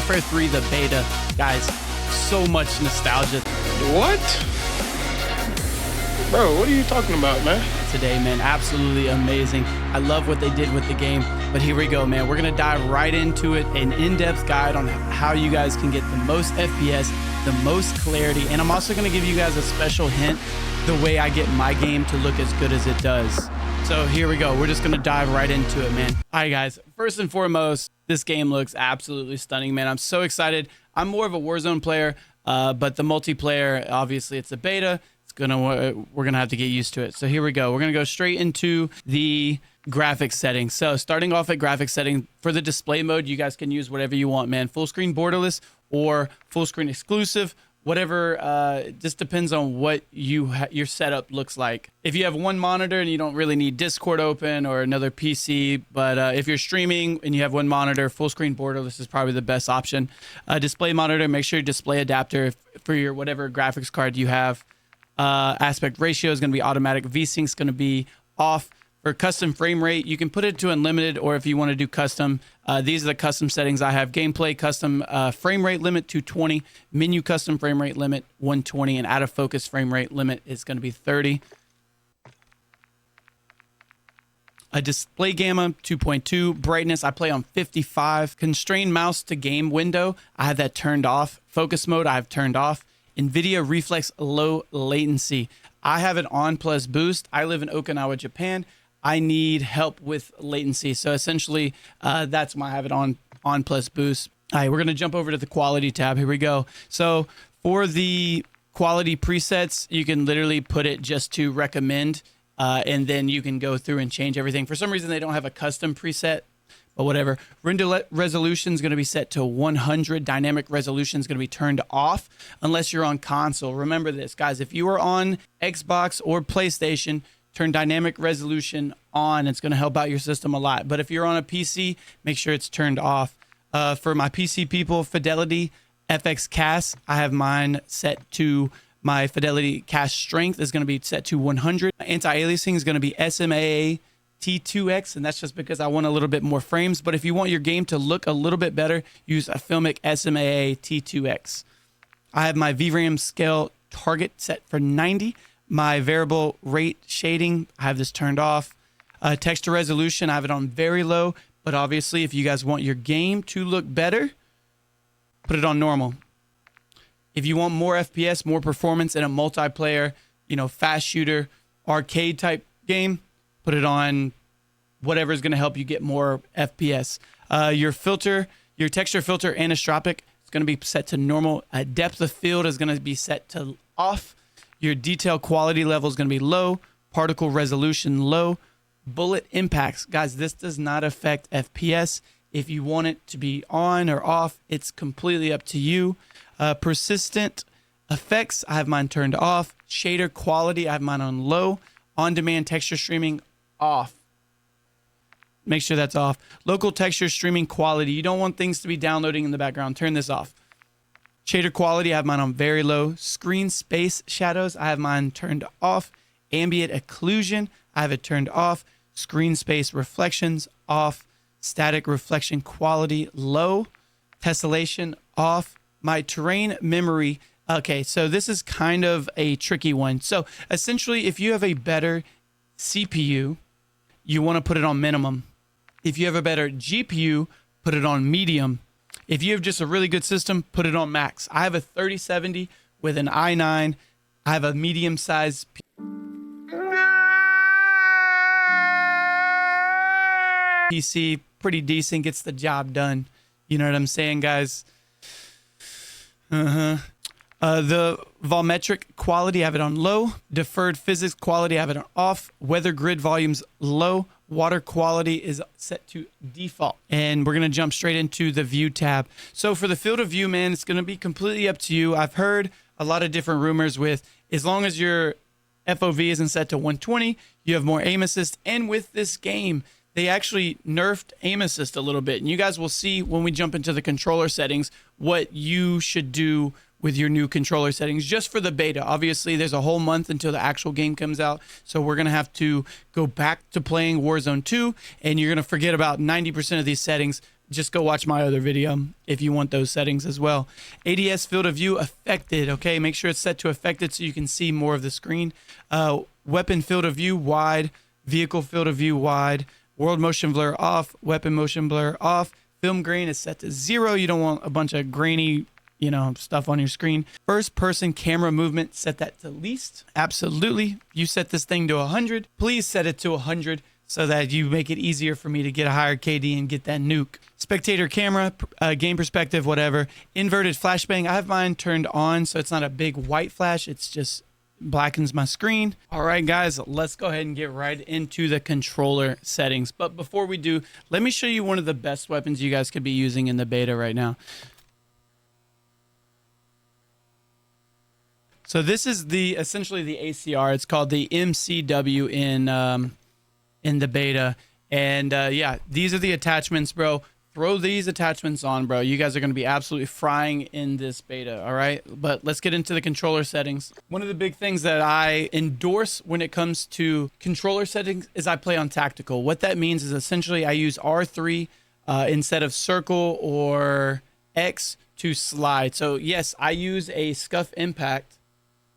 Warfare 3, the beta, guys, so much nostalgia. What? Bro, what are you talking about, man? Today, man, absolutely amazing. I love what they did with the game, but here we go, man. We're gonna dive right into it, an in-depth guide on how you guys can get the most FPS, the most clarity, and I'm also gonna give you guys a special hint, the way I get my game to look as good as it does. So here we go. We're just gonna dive right into it, man. All right, guys, first and foremost, this game looks absolutely stunning, man. I'm so excited. I'm more of a Warzone player, but the multiplayer, obviously it's a beta. We're gonna have to get used to it. So here we go. We're gonna go straight into the graphics settings. So starting off at graphics setting, for the display mode, you guys can use whatever you want, man. Full screen borderless or full screen exclusive, whatever. It just depends on what your setup looks like. If you have one monitor and you don't really need Discord open or another PC, but if you're streaming and you have one monitor, full screen borderless is probably the best option. Display monitor, make sure your display adapter for your whatever graphics card you have. Aspect ratio is going to be automatic. VSync is going to be off. For custom frame rate, you can put it to unlimited, or if you want to do custom, these are the custom settings I have. Gameplay custom frame rate limit 220, menu custom frame rate limit 120, and out of focus frame rate limit is going to be 30. A display gamma 2.2, brightness I play on 55. Constrained mouse to game window, I have that turned off. Focus mode I have turned off. NVIDIA Reflex low latency, I have it on plus boost. I live in Okinawa, Japan. I need help with latency, so essentially that's why I have it on plus boost. All right, we're gonna jump over to the quality tab. Here we go. So for the quality presets, you can literally put it just to recommend, and then you can go through and change everything. For some reason, they don't have a custom preset, but whatever. Render resolution is going to be set to 100. Dynamic resolution is going to be turned off unless you're on console. Remember this, guys. If you are on Xbox or PlayStation, turn dynamic resolution on. It's going to help out your system a lot. But if you're on a PC, make sure it's turned off. For my PC people, Fidelity FX Cast, I have mine set to my Fidelity Cast Strength is going to be set to 100. Anti-aliasing is going to be SMA T2X, and that's just because I want a little bit more frames. But if you want your game to look a little bit better, use a Filmic SMA T2X. I have my VRAM scale target set for 90. My variable rate shading, I have this turned off. Texture resolution, I have it on very low. But obviously, if you guys want your game to look better, put it on normal. If you want more FPS, more performance in a multiplayer, fast shooter, arcade type game, put it on whatever is going to help you get more FPS. Your texture filter anisotropic is going to be set to normal. Depth of field is going to be set to off. Your detail quality level is going to be low. Particle resolution low. Bullet impacts, guys, this does not affect FPS. If you want it to be on or off, it's completely up to you. Persistent effects, I have mine turned off. Shader quality, I have mine on low. On-demand texture streaming, off. Make sure that's off. Local texture streaming quality. You don't want things to be downloading in the background. Turn this off. Shader quality, I have mine on very low. Screen space shadows, I have mine turned off. Ambient occlusion, I have it turned off. Screen space reflections, off. Static reflection quality, low. Tessellation, off. My terrain memory. Okay, so this is kind of a tricky one. So essentially, if you have a better CPU, you want to put it on minimum. If you have a better GPU, put it on medium. If you have just a really good system, put it on max. I have a 3070 with an i9. I have a medium size PC, pretty decent, gets the job done. You know what I'm saying, guys? The volumetric quality, I have it on low. Deferred physics quality, I have it on off. Weather grid volumes low. Water quality is set to default. And we're going to jump straight into the view tab. So for the field of view, man, it's going to be completely up to you. I've heard a lot of different rumors with, as long as your FOV isn't set to 120, you have more aim assist. And with this game, they actually nerfed aim assist a little bit. And you guys will see when we jump into the controller settings what you should do with your new controller settings just for the beta. Obviously, there's a whole month until the actual game comes out, so we're going to have to go back to playing Warzone 2, and you're going to forget about 90% of these settings. Just go watch my other video if you want those settings as well. ADS field of view affected, okay? Make sure it's set to affected so you can see more of the screen. Weapon field of view wide, vehicle field of view wide, world motion blur off, weapon motion blur off. Film grain is set to 0. You don't want a bunch of grainy, stuff on your screen. First person camera movement, set that to least. Absolutely. You set this thing to 100. Please set it to 100 so that you make it easier for me to get a higher KD and get that nuke. Spectator camera, game perspective, whatever. Inverted flashbang. I have mine turned on so it's not a big white flash. It's just blackens my screen. All right, guys, let's go ahead and get right into the controller settings. But before we do, let me show you one of the best weapons you guys could be using in the beta right now. So this is essentially the ACR. It's called the MCW in the beta. And yeah, these are the attachments, bro. Throw these attachments on, bro. You guys are going to be absolutely frying in this beta, all right? But let's get into the controller settings. One of the big things that I endorse when it comes to controller settings is I play on tactical. What that means is essentially I use R3 instead of circle or X to slide. So yes, I use a scuff impact.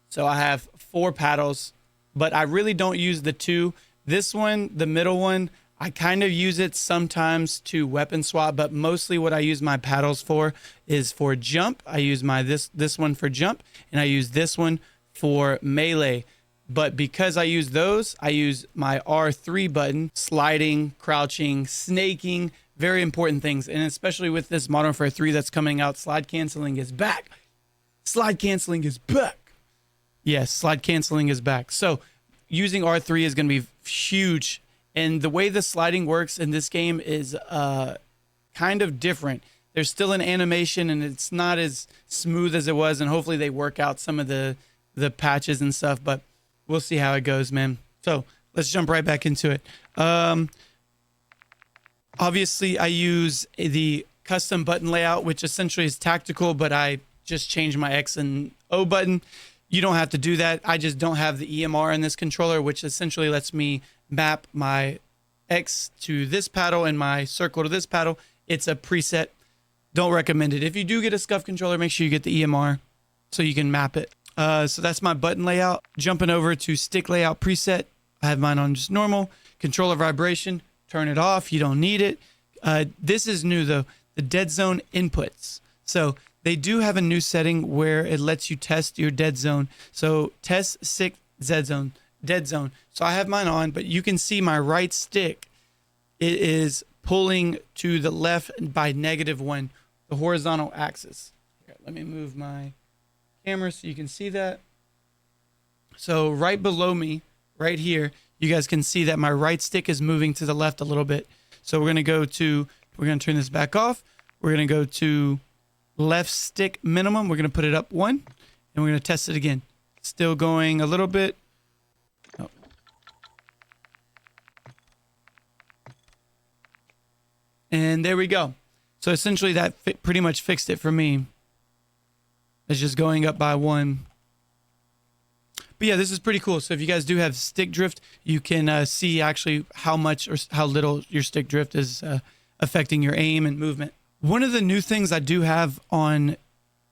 So I have 4 paddles, but I really don't use the 2. This one, the middle one, I kind of use it sometimes to weapon swap, but mostly what I use my paddles for is for jump. I use my this one for jump, and I use this one for melee. But because I use those, I use my R3 button, sliding, crouching, snaking, very important things. And especially with this Modern Warfare 3 that's coming out, slide canceling is back. Slide canceling is back. Yes, slide canceling is back. So using R3 is going to be huge. And the way the sliding works in this game is kind of different. There's still an animation, and it's not as smooth as it was. And hopefully they work out some of the patches and stuff. But we'll see how it goes, man. So let's jump right back into it. Obviously, I use the custom button layout, which essentially is tactical, but I just changed my X and O button. You don't have to do that. I just don't have the EMR in this controller, which essentially lets me map my X to this paddle and my circle to this paddle. It's a preset. Don't recommend it. If you do get a scuff controller, make sure you get the EMR so you can map it. So that's my button layout. Jumping over to stick layout preset. I have mine on just normal. Controller vibration, turn it off. You don't need it. This is new though, the dead zone inputs. So they do have a new setting where it lets you test your dead zone. So test sick dead zone. So I have mine on, but you can see my right stick. It is pulling to the left by -1, the horizontal axis. Here, let me move my camera so you can see that. So right below me, right here, you guys can see that my right stick is moving to the left a little bit. So we're going to turn this back off. We're going to go to left stick minimum. We're going to put it up 1, and we're going to test it again. Still going a little bit. Oh. And there we go. So essentially that pretty much fixed it for me. It's just going up by 1. But yeah, this is pretty cool. So if you guys do have stick drift, you can see actually how much or how little your stick drift is affecting your aim and movement. One of the new things I do have on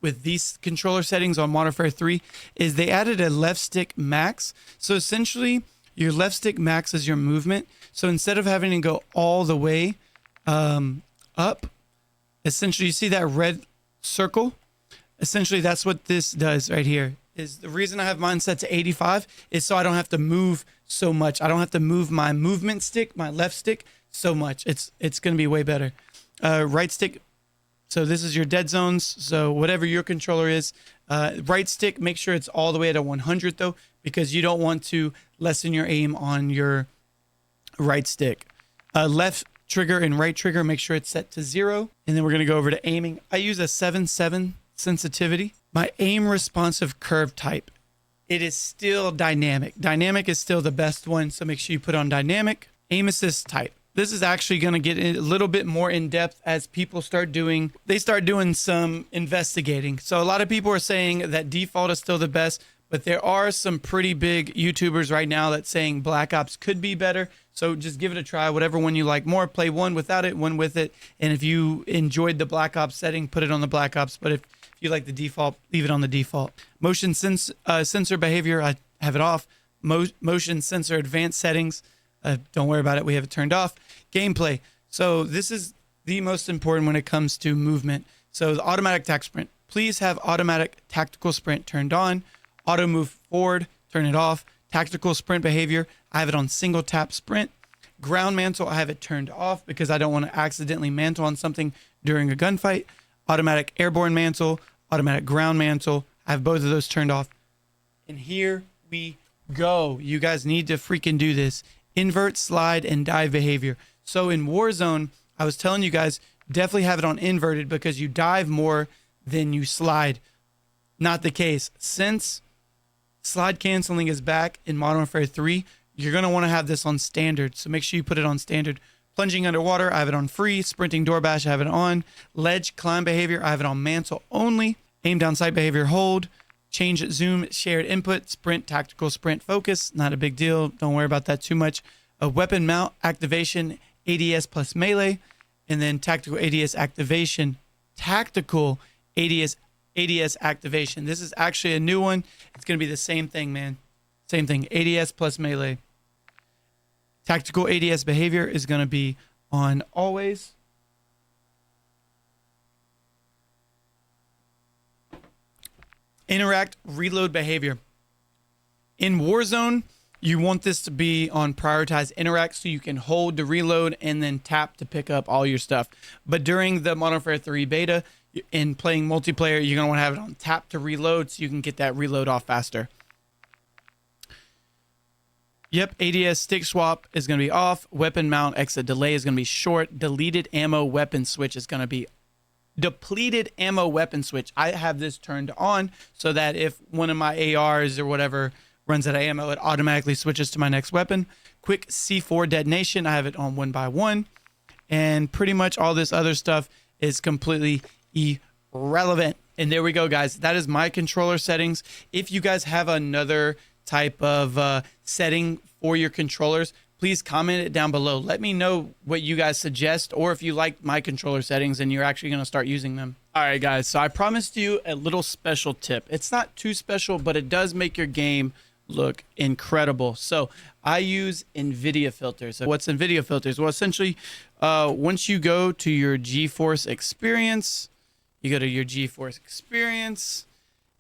with these controller settings on Modern Warfare 3 is they added a left stick max. So essentially your left stick max is your movement. So instead of having to go all the way up, essentially you see that red circle? Essentially that's what this does right here. Is the reason I have mine set to 85 is so I don't have to move so much. I don't have to move my movement stick, my left stick, so much. It's going to be way better. Right stick. So this is your dead zones. So whatever your controller is, right stick, make sure it's all the way to 100 though, because you don't want to lessen your aim on your right stick. Left trigger and right trigger, make sure it's set to 0. And then we're going to go over to aiming. I use a 7.7 sensitivity. My aim responsive curve type. It is still dynamic. Dynamic is still the best one. So make sure you put on dynamic. Aim assist type. This is actually going to get a little bit more in depth as people start doing some investigating. So a lot of people are saying that default is still the best, but there are some pretty big YouTubers right now that's saying Black Ops could be better. So just give it a try, whatever one you like more. Play one without it, one with it. And if you enjoyed the Black Ops setting, put it on the Black Ops. But if you like the default, leave it on the default. Motion sensor behavior, I have it off. Motion sensor advanced settings, don't worry about it. We have it turned off. Gameplay. So this is the most important when it comes to movement. So the automatic tac sprint. Please have automatic tactical sprint turned on. Auto move forward, turn it off. Tactical sprint behavior, I have it on single tap sprint. Ground mantle, I have it turned off because I don't want to accidentally mantle on something during a gunfight. Automatic airborne mantle, automatic ground mantle, I have both of those turned off. And here we go. You guys need to freaking do this. Invert, slide, and dive behavior. So in Warzone, I was telling you guys, definitely have it on inverted because you dive more than you slide. Not the case. Since slide canceling is back in Modern Warfare 3, you're going to want to have this on standard. So make sure you put it on standard. Plunging underwater, I have it on free. Sprinting door bash, I have it on. Ledge climb behavior, I have it on mantle only. Aim down sight behavior, hold. Change zoom, shared input, sprint, tactical sprint, focus. Not a big deal. Don't worry about that too much. A weapon mount activation, ADS plus melee. And then tactical ADS activation, tactical ADS activation. This is actually a new one. It's going to be the same thing, man. Same thing. ADS plus melee. Tactical ADS behavior is going to be on always. Interact reload behavior. In Warzone, you want this to be on prioritize interact so you can hold the reload and then tap to pick up all your stuff. But during the Modern Warfare 3 beta, in playing multiplayer, you're going to want to have it on tap to reload so you can get that reload off faster. Yep, ADS stick swap is going to be off. Weapon mount exit delay is going to be short. Deleted ammo weapon switch is going to be depleted ammo weapon switch. I have this turned on so that if one of my ARs or whatever runs out of ammo, it automatically switches to my next weapon. Quick C4 detonation, I have it on 1x1. And pretty much all this other stuff is completely irrelevant. And there we go, guys. That is my controller settings. If you guys have another type of setting for your controllers, please comment it down below. Let me know what you guys suggest, or if you like my controller settings and you're actually going to start using them. All right, guys. So I promised you a little special tip. It's not too special, but it does make your game look incredible. So I use NVIDIA filters. So what's NVIDIA filters? Well, essentially, once you go to your GeForce experience, you go to your GeForce experience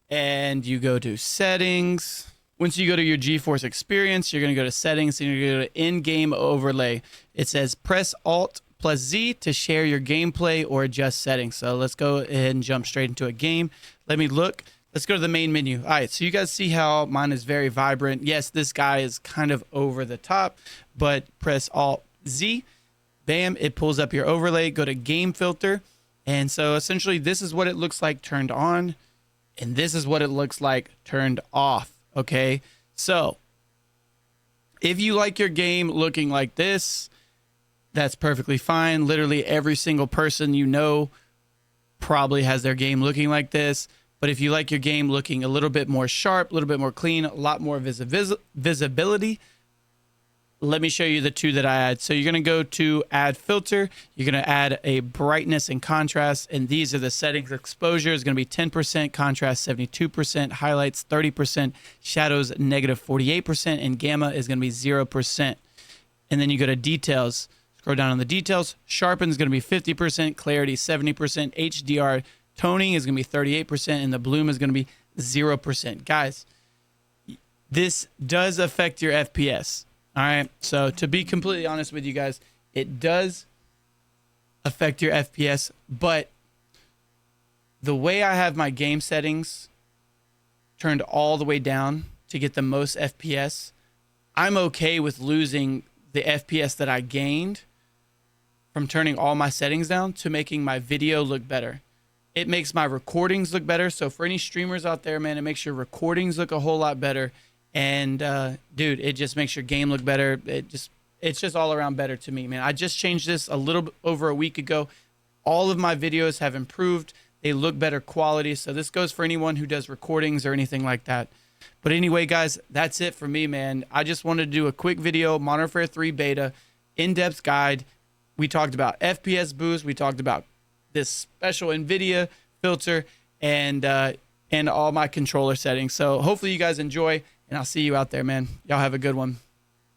and you go to settings. Once you go to your GeForce experience, you're going to go to settings and you're going to go to in-game overlay. It says press Alt plus Z to share your gameplay or adjust settings. So let's go ahead and jump straight into a game. Let me look. Let's go to the main menu. All right, so you guys see how mine is very vibrant. Yes, this guy is kind of over the top, but press Alt Z. Bam, it pulls up your overlay. Go to game filter. And so essentially this is what it looks like turned on, and this is what it looks like turned off. Okay, so if you like your game looking like this, that's perfectly fine. Literally every single person you know probably has their game looking like this. But if you like your game looking a little bit more sharp, a little bit more clean, a lot more visibility, let me show you the two that I add. So you're going to go to add filter. You're going to add a brightness and contrast. And these are the settings. Exposure is going to be 10%, contrast 72%, highlights 30%, shadows -48%, and gamma is going to be 0%. And then you go to details. Scroll down on the details. Sharpen is going to be 50%, clarity 70%, HDR toning is going to be 38%, and the bloom is going to be 0%. Guys, this does affect your FPS. All right, so to be completely honest with you guys, it does affect your FPS, but the way I have my game settings turned all the way down to get the most FPS, I'm okay with losing the FPS that I gained from turning all my settings down to making my video look better. It makes my recordings look better. So for any streamers out there, man, it makes your recordings look a whole lot better. And dude, it just makes your game look better. It just it's just all around better to me, man. I just changed this a little bit over a week ago. All of my videos have improved. They look better quality. So this goes for anyone who does recordings or anything like that. But anyway, guys, that's it for me, man. I just wanted to do a quick video, Modern Warfare 3 beta, in-depth guide. We talked about FPS boost. We talked about this special NVIDIA filter and all my controller settings. So hopefully you guys enjoy, and I'll see you out there, man. Y'all have a good one.